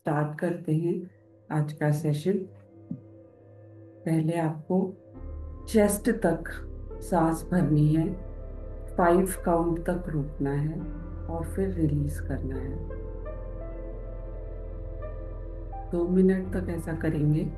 Start करते हैं आज का सेशन। पहले आपको चेस्ट तक सांस भरनी है, 5 काउंट तक रुकना है और फिर रिलीज करना है। 2 मिनट तक ऐसा करेंगे।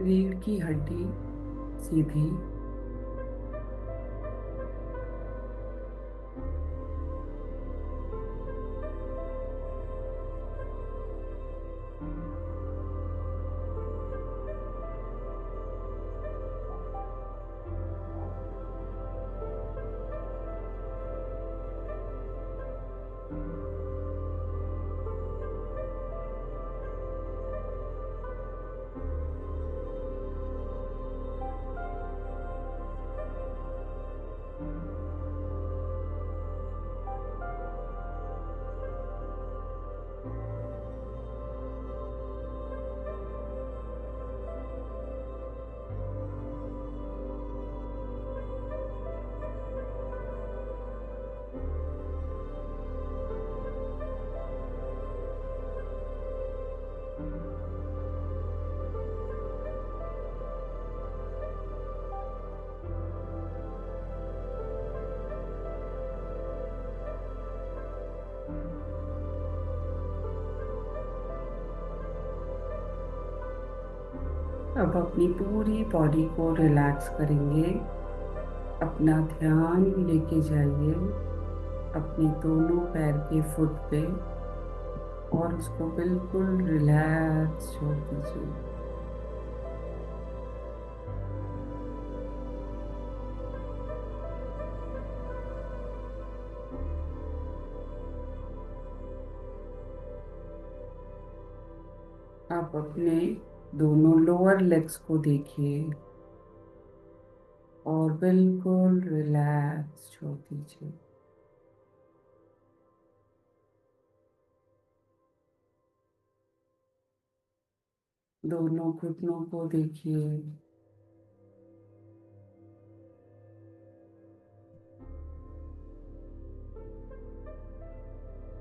रीढ़ की हड्डी सीधी, अब अपनी पूरी बॉडी को रिलैक्स करेंगे। अपना ध्यान लेके जाइए अपने दोनों पैर के फुट पे और उसको बिल्कुल रिलैक्स छोड़ दीजिए। आप अपने दोनों लोअर लेग्स को देखिए और बिल्कुल रिलैक्स छोड़ दीजिए। दोनों घुटनों को देखिए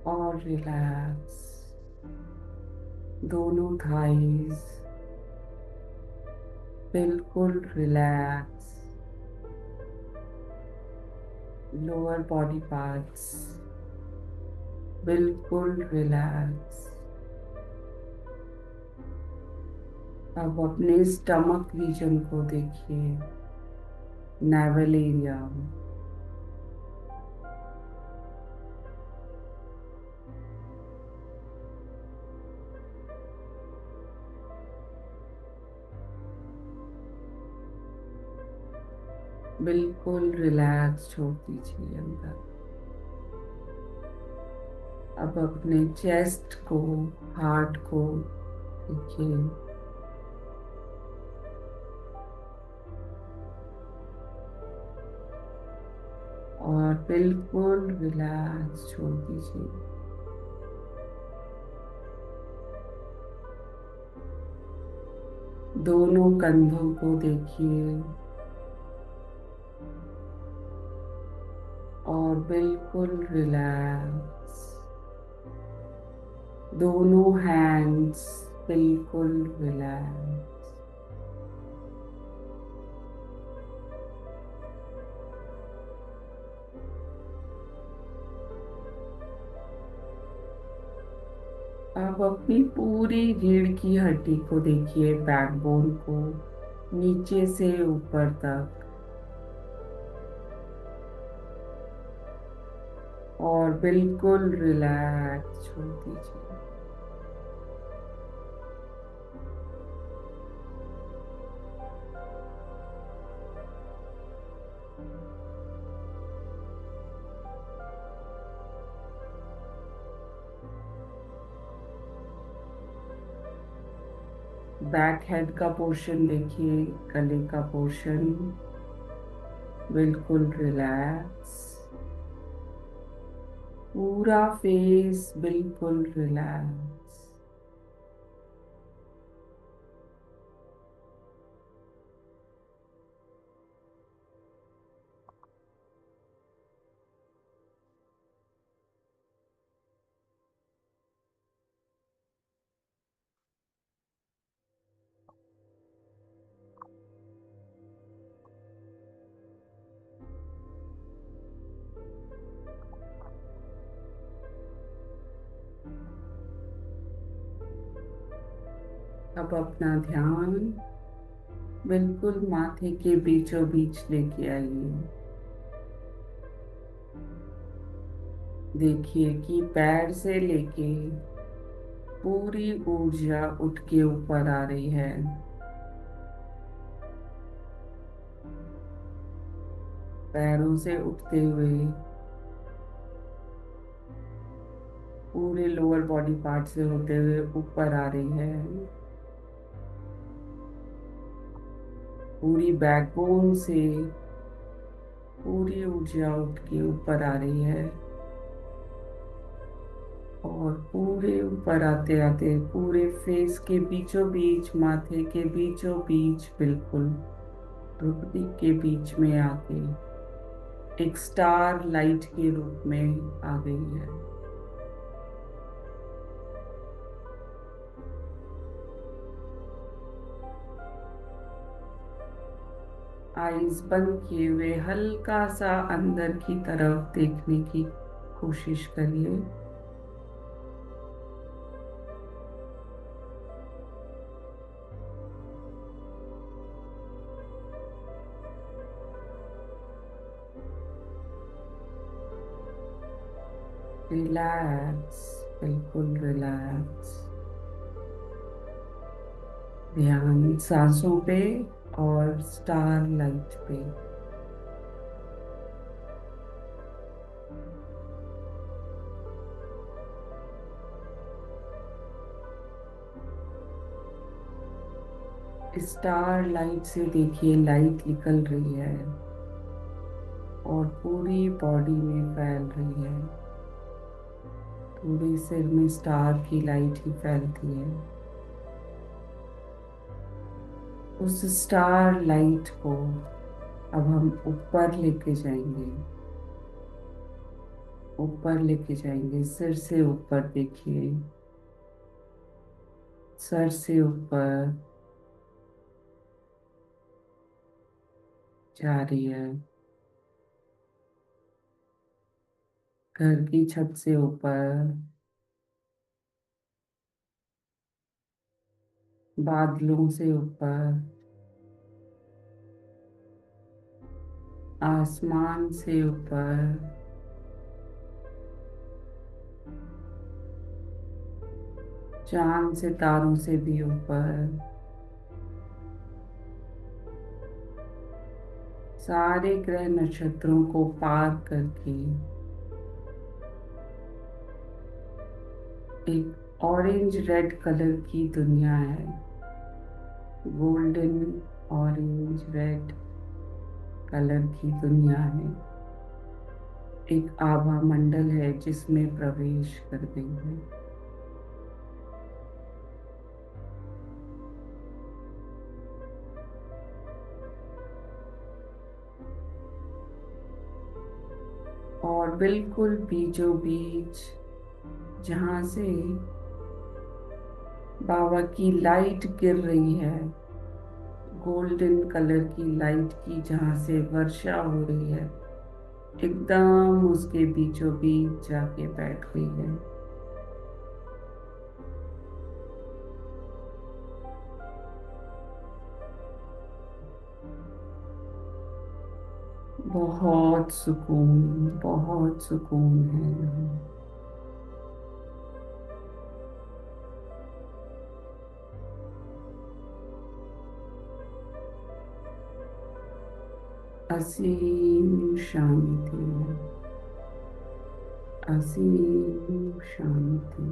और रिलैक्स। दोनों थाइज बिल्कुल रिलैक्स। लोअर बॉडी पार्ट्स बिल्कुल रिलैक्स। अब अपने स्टमक रीजन को देखिए, नेवल एरिया। बिल्कुल रिलैक्स छोड़ दीजिए अंदर। अब अपने चेस्ट को, हार्ट को देखिए और बिल्कुल रिलैक्स छोड़ दीजिए। दोनों कंधों को देखिए और बिल्कुल रिलैक्स। दोनों हैंड्स बिल्कुल रिलैक्स। अब अपनी पूरी रीढ़ की हड्डी को देखिए, बैकबोन को नीचे से ऊपर तक और बिल्कुल रिलैक्स छोड़ दीजिए। बैक हेड का पोर्शन देखिए, गले का पोर्शन बिल्कुल रिलैक्स, पूरा फेस बिल्कुल रिलैक्स। अब अपना ध्यान बिल्कुल माथे के बीचों बीच लेके आइए। देखिए कि पैर से लेके पूरी ऊर्जा उठ के ऊपर आ रही है। पैरों से उठते हुए पूरे लोअर बॉडी पार्ट से होते हुए ऊपर आ रही है। पूरी बैकबोन से पूरी ऊर्जा उठ के ऊपर आ रही है, और पूरे ऊपर आते आते पूरे फेस के बीचों बीच, माथे के बीचों बीच, बिल्कुल भ्रुकुटी के बीच में आके एक स्टार लाइट के रूप में आ गई है। आईज बंद किए हुए हल्का सा अंदर की तरफ देखने की कोशिश करिए। रिलैक्स, बिल्कुल रिलैक्स। ध्यान सांसों पे और स्टार लाइट पे। स्टार लाइट से देखिए लाइट निकल रही है और पूरी बॉडी में फैल रही है। पूरे सिर में स्टार की लाइट ही फैलती है। उस स्टार लाइट को अब हम ऊपर लेके जाएंगे। ऊपर लेके जाएंगे, सिर से ऊपर देखिए, सर से ऊपर जा रही है। घर की छत से ऊपर, बादलों से ऊपर, आसमान से ऊपर, चांद सितारों से भी ऊपर, सारे ग्रह नक्षत्रों को पार करके एक ऑरेंज रेड कलर की दुनिया है। गोल्डन ऑरेंज रेड कलर की दुनिया है। एक आभा मंडल है जिसमें प्रवेश कर गई है। और बिल्कुल बीचों बीच, जहां से बाबा की लाइट गिर रही है, गोल्डन कलर की लाइट की जहां से वर्षा हो रही है, एकदम उसके बीचों बीच जाके बैठ गई है। बहुत सुकून है यहाँ। असीम शांति है, असीम शांति।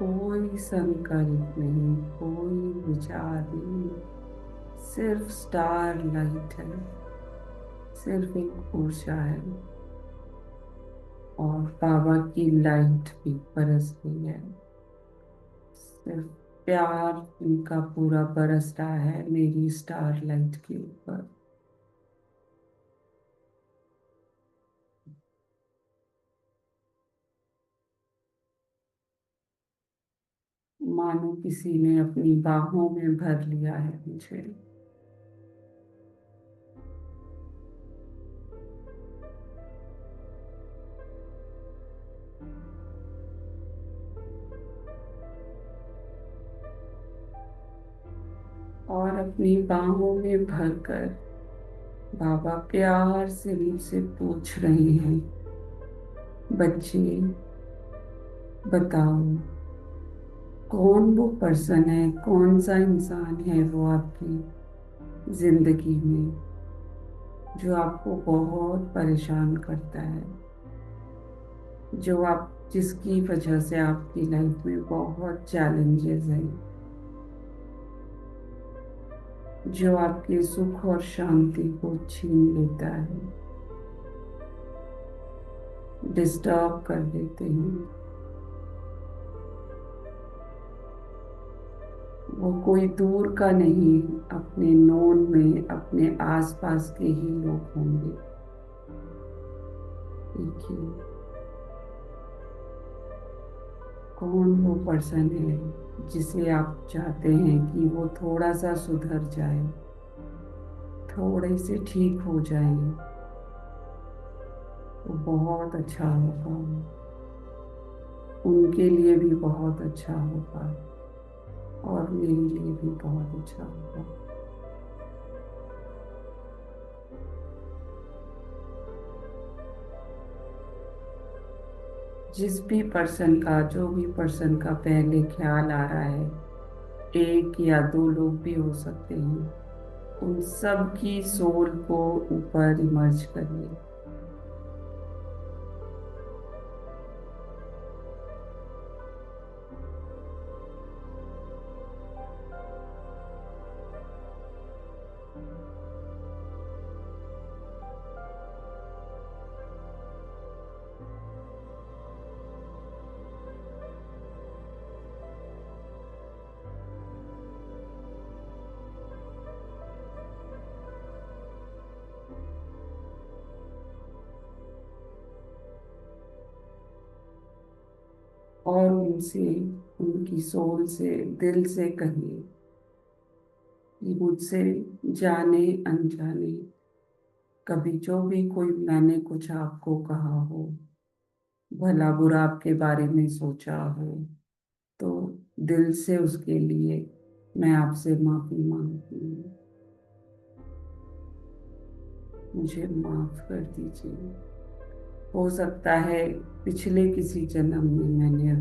कोई संकल्प नहीं, कोई विचार नहीं, सिर्फ स्टार लाइट है, सिर्फ एक ऊर्जा है। और बाबा की लाइट भी बरस रही है, सिर्फ प्यार उनका पूरा बरस रहा है मेरी स्टार लाइट के ऊपर। मानो किसी ने अपनी बाहों में भर लिया है मुझे। और अपनी बाहों में भरकर बाबा प्यार से मुझसे पूछ रहे हैं, बच्चे बताओ, कौन वो पर्सन है, कौन सा इंसान है वो आपकी जिंदगी में जो आपको बहुत परेशान करता है, जो आप जिसकी वजह से आपकी लाइफ में बहुत चैलेंजेस हैं, जो आपके सुख और शांति को छीन लेता है, डिस्टर्ब कर देते हैं। वो कोई दूर का नहीं, अपने नोन में अपने आसपास के ही लोग होंगे। देखिए कौन वो पर्सन है जिसे आप चाहते हैं कि वो थोड़ा सा सुधर जाए, थोड़े से ठीक हो जाए, तो बहुत अच्छा होगा, उनके लिए भी बहुत अच्छा होगा और मेरे लिए भी बहुत अच्छा होगा। जिस भी पर्सन का, जो भी पर्सन का पहले ख्याल आ रहा है, एक या दो लोग भी हो सकते हैं, उन सब की सोल को ऊपर इमर्ज करिए। और उनसे, उनकी सोल से, दिल से कहिए कि मुझसे जाने अनजाने कभी जो भी कोई मैंने कुछ आपको कहा हो, भला बुरा आपके बारे में सोचा हो, तो दिल से उसके लिए मैं आपसे माफी मांगती हूँ। मुझे माफ कर दीजिए। हो सकता है पिछले किसी जन्म में मैंने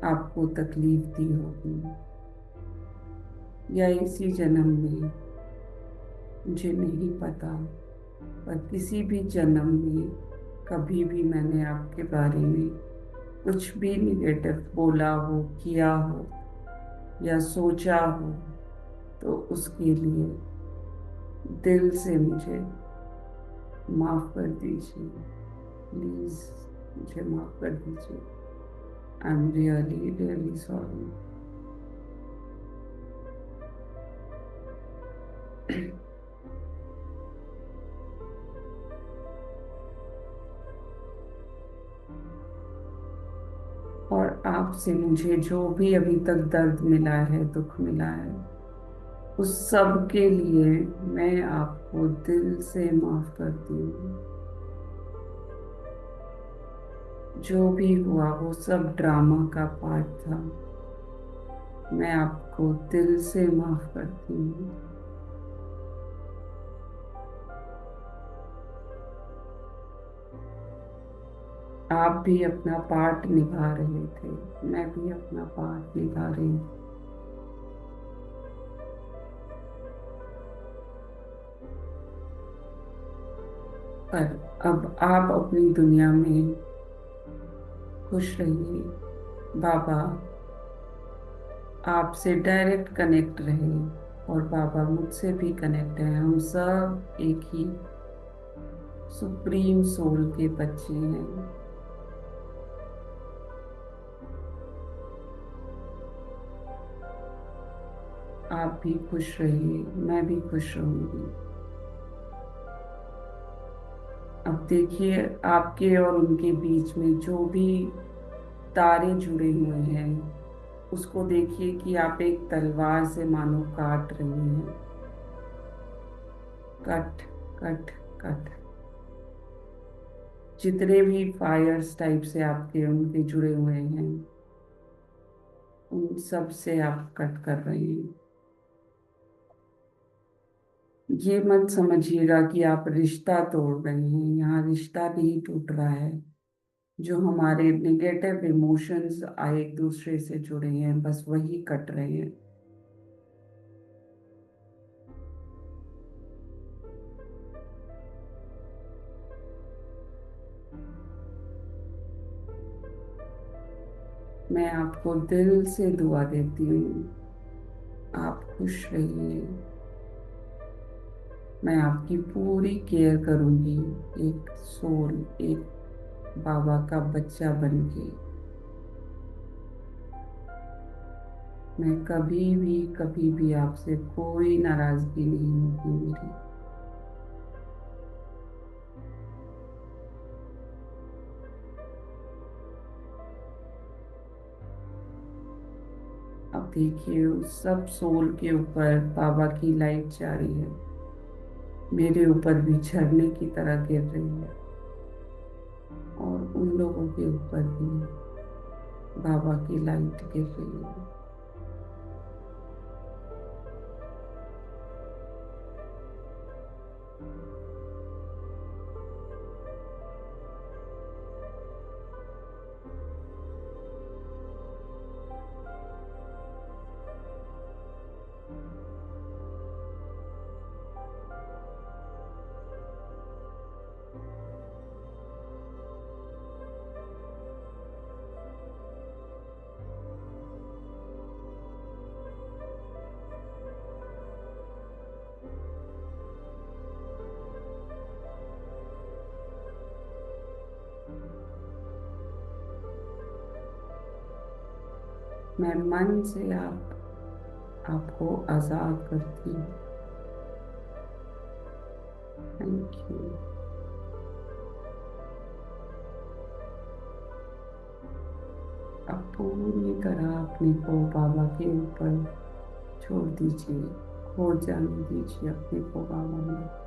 आपको तकलीफ दी होगी, या इसी जन्म में, मुझे नहीं पता, पर किसी भी जन्म में कभी भी मैंने आपके बारे में कुछ भी निगेटिव बोला हो, किया हो या सोचा हो, तो उसके लिए दिल से मुझे माफ कर दीजिए। प्लीज मुझे माफ कर दीजिए। I am really really sorry. और आपसे मुझे जो भी अभी तक दर्द मिला है, दुख मिला है, उस सब के लिए मैं आपको दिल से माफ करती हूँ। जो भी हुआ वो सब ड्रामा का पार्ट था। मैं आपको दिल से माफ करती हूँ। आप भी अपना पार्ट निभा रहे थे, मैं भी अपना पार्ट निभा रही थी। पर अब आप अपनी दुनिया में खुश रहिए। बाबा आपसे डायरेक्ट कनेक्ट रहे, और बाबा मुझसे भी कनेक्ट है। हम सब एक ही सुप्रीम सोल के बच्चे हैं। आप भी खुश रहिए, मैं भी खुश रहूंगी। अब देखिए, आपके और उनके बीच में जो भी तारे जुड़े हुए हैं, उसको देखिए कि आप एक तलवार से मानो काट रही हैं। Cut, cut, cut. जितने भी फायर्स टाइप से आपके उनके जुड़े हुए हैं, उन सब से आप कट कर रहे हैं। ये मत समझिएगा कि आप रिश्ता तोड़ रहे हैं, यहाँ रिश्ता नहीं टूट रहा है। जो हमारे निगेटिव इमोशंस आए एक दूसरे से जुड़े हैं, बस वही कट रहे हैं। मैं आपको दिल से दुआ देती हूँ, आप खुश रहिए। मैं आपकी पूरी केयर करूंगी, एक सोल, एक बाबा का बच्चा बन के। मैं कभी भी आपसे कोई नाराजगी नहीं होगी मेरी। अब देखिए, उस सब सोल के ऊपर बाबा की लाइट जा रही है, मेरे ऊपर भी झरने की तरह गिर रही है, और उन लोगों के ऊपर भी बाबा की लाइट गिर रही है। मैं मन से आपको आजाद करती हूँ। Thank you. अब पूरी तरह अपने को बाबा के ऊपर छोड़ दीजिए, खो जाने दीजिए अपने को बाबा में।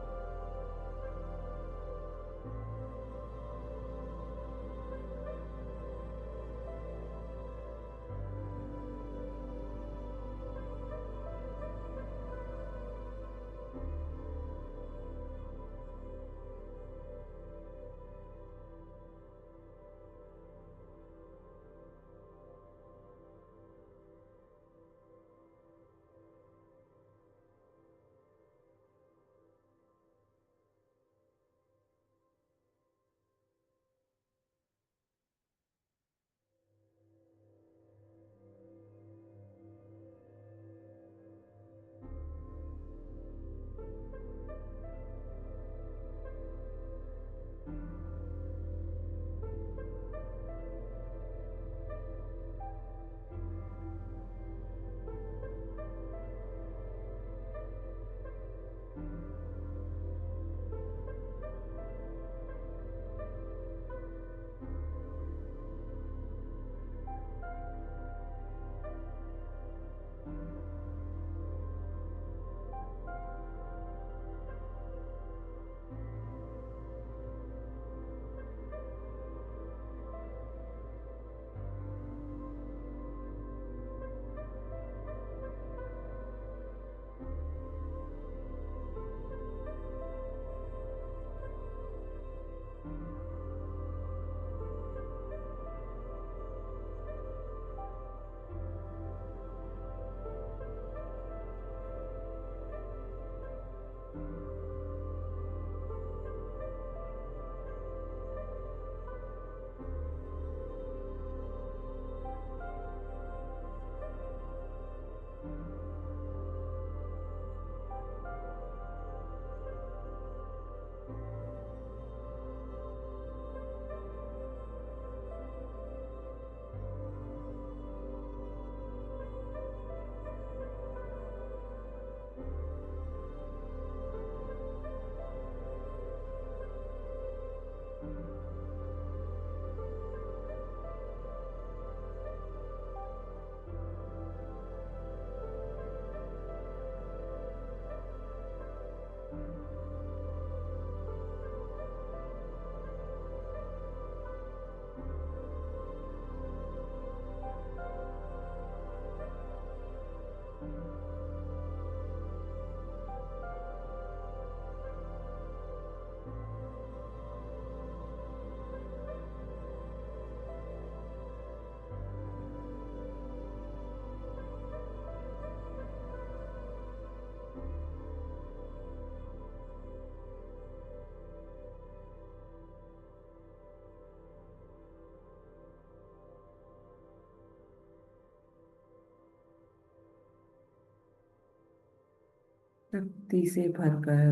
शक्ति से भरकर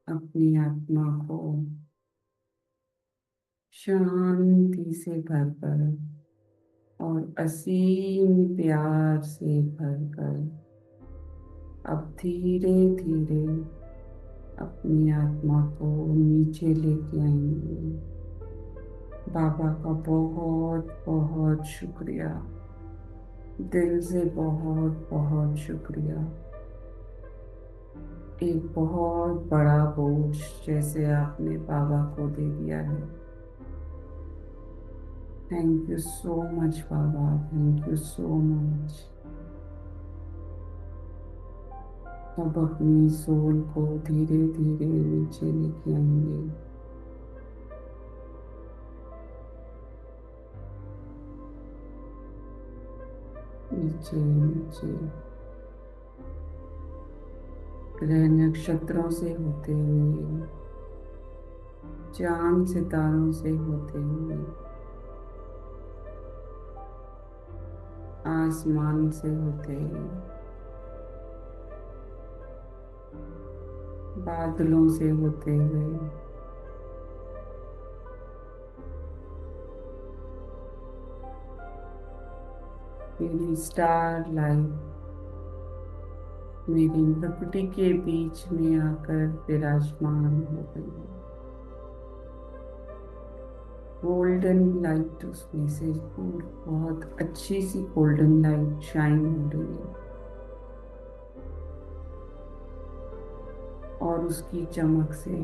अपनी आत्मा को शांति से भरकर और असीम प्यार से भरकर अब धीरे धीरे अपनी आत्मा को नीचे लेके आएंगे। बाबा का बहुत बहुत शुक्रिया, दिल से बहुत बहुत शुक्रिया। एक बहुत बड़ा बोझ जैसे आपने बाबा को दे दिया है। Thank you so much Baba, thank you so much. अब अपनी सोल को धीरे धीरे नीचे लेके आएंगे। नीचे नीचे ग्रह नक्षत्रों से होते हुए, चांद सितारों से होते हुए, आसमान से होते हुए, बादलों से होते हुए, मेरी स्टार लाइट मेरी प्रकृति के बीच में आकर विराजमान हो गई है। गोल्डन लाइट उसमें से बहुत अच्छी सी गोल्डन लाइट शाइन हो रही है और उसकी चमक से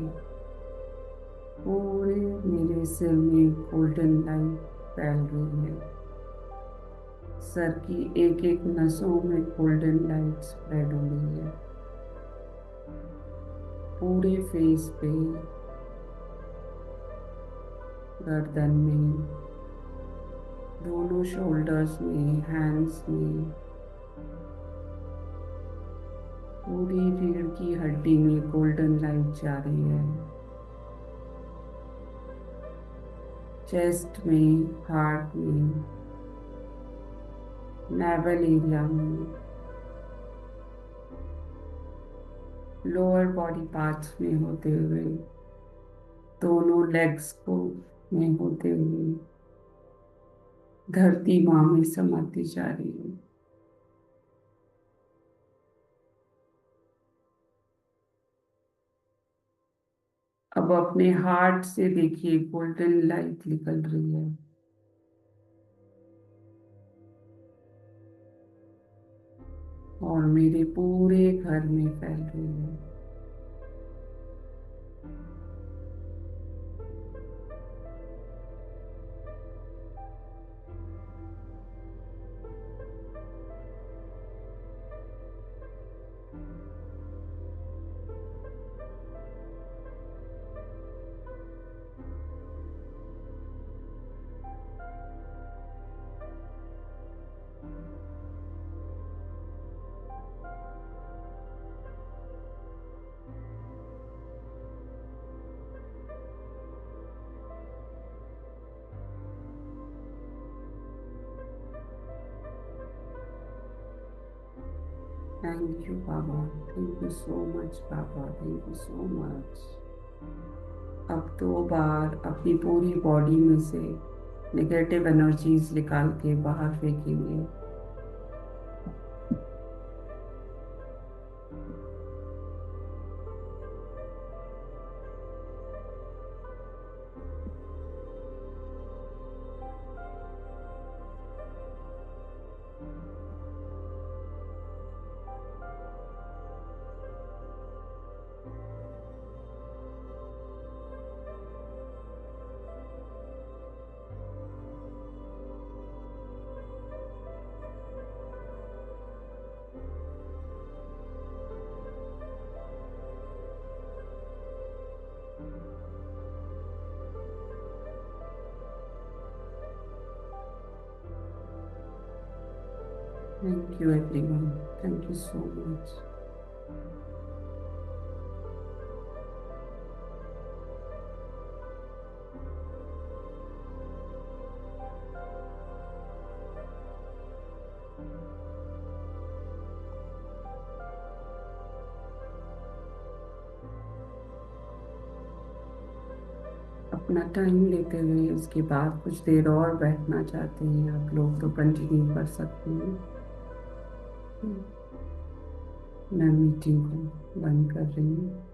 पूरे मेरे सिर में गोल्डन लाइट फैल रही है। सर की एक एक नसों में गोल्डन लाइट स्प्रेड हो रही है। पूरे फेस पे, गर्दन में, दोनों शोल्डर्स में, हैंड्स में, पूरी रीढ़ की हड्डी में गोल्डन लाइट जा रही है। चेस्ट में, हार्ट में, नेवल एरिया में, लोअर बॉडी पार्ट्स में होते हुए, दोनों लेग्स को में होते हुए धरती माँ में समाती जा रही है। अब अपने हार्ट से देखिए गोल्डन लाइट निकल रही है। और मेरे पूरे घर में फैल रही है। Thank you Baba, thank you so much Baba, thank you so much. अब 2 बार अपनी पूरी बॉडी में से नेगेटिव एनर्जीज निकाल के बाहर फेंकेंगे। Thank you everyone, thank you so much. अपना टाइम लेते हुए उसके बाद कुछ देर और बैठना चाहते हैं आप लोग तो कंटिन्यू कर सकते हैं। मैं मीटिंग को बंद कर रही हूँ।